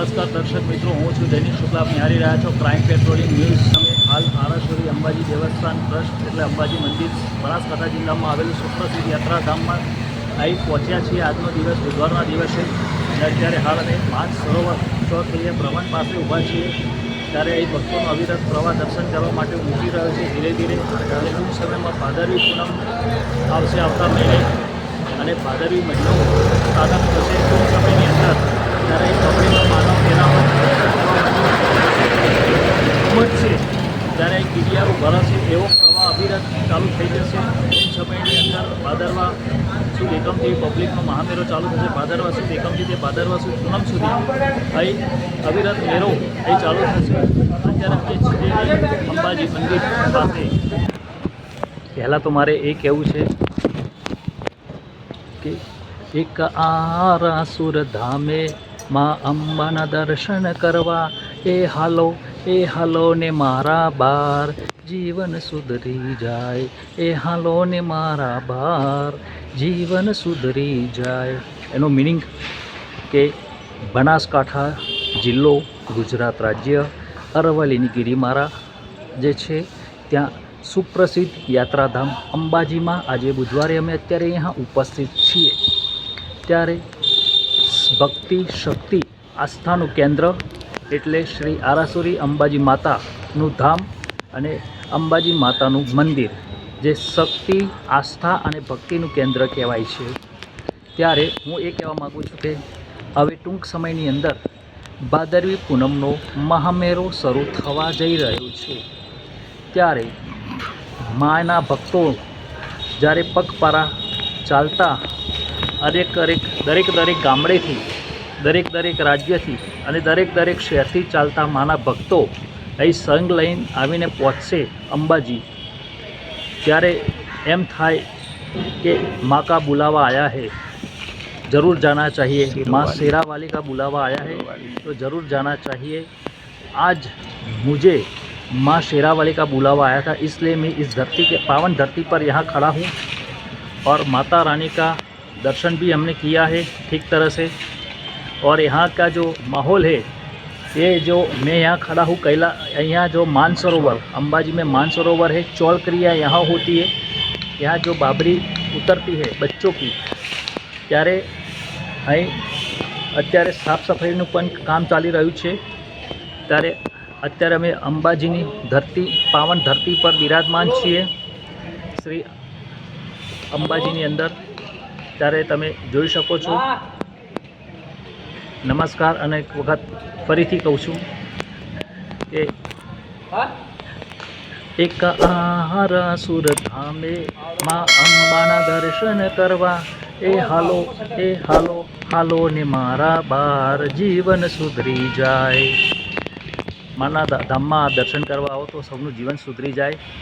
નમસ્કાર દર્શક મિત્રો, હું છું દૈનિક શુક્લા. નિહાળી રહ્યા છો ક્રાઇમ પેટ્રોલિંગ ન્યૂઝ. તમે હાલ આરાસુરી અંબાજી દેવસ્થાન ટ્રસ્ટ એટલે અંબાજી મંદિર બનાસકાંઠા જિલ્લામાં આવેલું સુપ્રસિદ્ધ યાત્રાધામમાં આવી પહોંચ્યા છીએ. આજનો દિવસ બુધવારના દિવસે અને અત્યારે હાલ અમે માનસરોવર ચોકડીએ ભ્રમણ પાસે ઊભા છીએ. ત્યારે અહીં ભક્તોનો અવિરત પ્રવાહ દર્શન કરવા માટે ઉમટી રહ્યો છે ધીરે ધીરે. અને ટૂંક સમયમાં ભાદરવી પૂનમ આવશે આવતા મહિને, અને ભાદરવી મહિનો પ્રારંભ થશે ટૂંક સમયની અંદર. ત્યારે એ પબ્લિકનો માનવ મેળાવટ ઉમટશે, ત્યારે કીડિયારું ભરાશે, એવો પ્રવાહ અવિરત ચાલુ થઈ જશે. ટૂંક સમયની અંદર ભાદરવા સુદ એકમથી પબ્લિકનો મહામેળો ચાલુ થશે. ભાદરવા સુદ એકમથી તે ભાદરવા સુદ પૂનમ સુધી અહીં અવિરત મેળો અહીં ચાલુ થશે. અત્યારે અમે છીએ અંબાજી મંદિર પાસે. પહેલાં તો મારે એ કહેવું છે કે એક આરાસુર ધામે માં અંબાના દર્શન કરવા એ હાલો ને મારા બાર, જીવન સુધરી જાય. એ હાલો ને મારા બાર, જીવન સુધરી જાય. એનો મિનિંગ કે બનાસકાંઠા જિલ્લો, ગુજરાત રાજ્ય, અરવલ્લીની ગિરિમાળા જે છે ત્યાં સુપ્રસિદ્ધ યાત્રાધામ અંબાજીમાં આજે બુધવારે અમે અત્યારે અહીંયા ઉપસ્થિત છીએ. ત્યારે ભક્તિ, શક્તિ, આસ્થાનું કેન્દ્ર એટલે શ્રી આરાસુરી અંબાજી માતાનું ધામ અને અંબાજી માતાનું મંદિર, જે શક્તિ, આસ્થા અને ભક્તિનું કેન્દ્ર કહેવાય છે. ત્યારે હું એ કહેવા માગું છું કે હવે ટૂંક સમયની અંદર ભાદરવી પૂનમનો મહામેળો શરૂ થવા જઈ રહ્યો છે. ત્યારે માના ભક્તો જ્યારે પગપાળા ચાલતા દરેક ગામડેથી, દરેક રાજ્યથી અને દરેક શહેરથી ચાલતા માના ભક્તો અહીં સંગ લઈને આવીને પહોંચશે અંબાજી. ત્યારે એમ થાય કે माँ का बुलावा आया है, ज़रूर जाना चाहिए. माँ शेरा वाली का बुलावा आया है तो ज़रूर जाना चाहिए. आज मुझे माँ शेरा वाली का बुलावा आया था, इसलिए मैं इस धरती के पावन धरती पर यहाँ खड़ा हूँ. और माता रानी का दर्शन भी हमने किया है ठीक तरह से. और यहाँ का जो माहौल है, ये जो मैं यहाँ खड़ा हूँ यहाँ जो मानसरोवर, अंबाजी में मानसरोवर है, चौल क्रिया यहाँ होती है. यहाँ जो बाबरी उतरती है बच्चों की, ત્યારે અહીં અત્યારે સાફ સફાઈનું પણ કામ ચાલી રહ્યું છે. ત્યારે અત્યારે અમે અંબાજીની ધરતી, પાવન ધરતી પર બિરાજમાન છીએ શ્રી અંબાજીની અંદર. ત્યારે તમે જોઈ શકો છો. નમસ્કાર. અને એક વખત ફરીથી કહું છું કે એક આરાસુર ધામે માં અંબાના દર્શન કરવા એ હાલો ને મારા બાર, જીવન સુધરી જાય. માના ધામમાં દર્શન કરવા આવો તો સૌનું જીવન સુધરી જાય.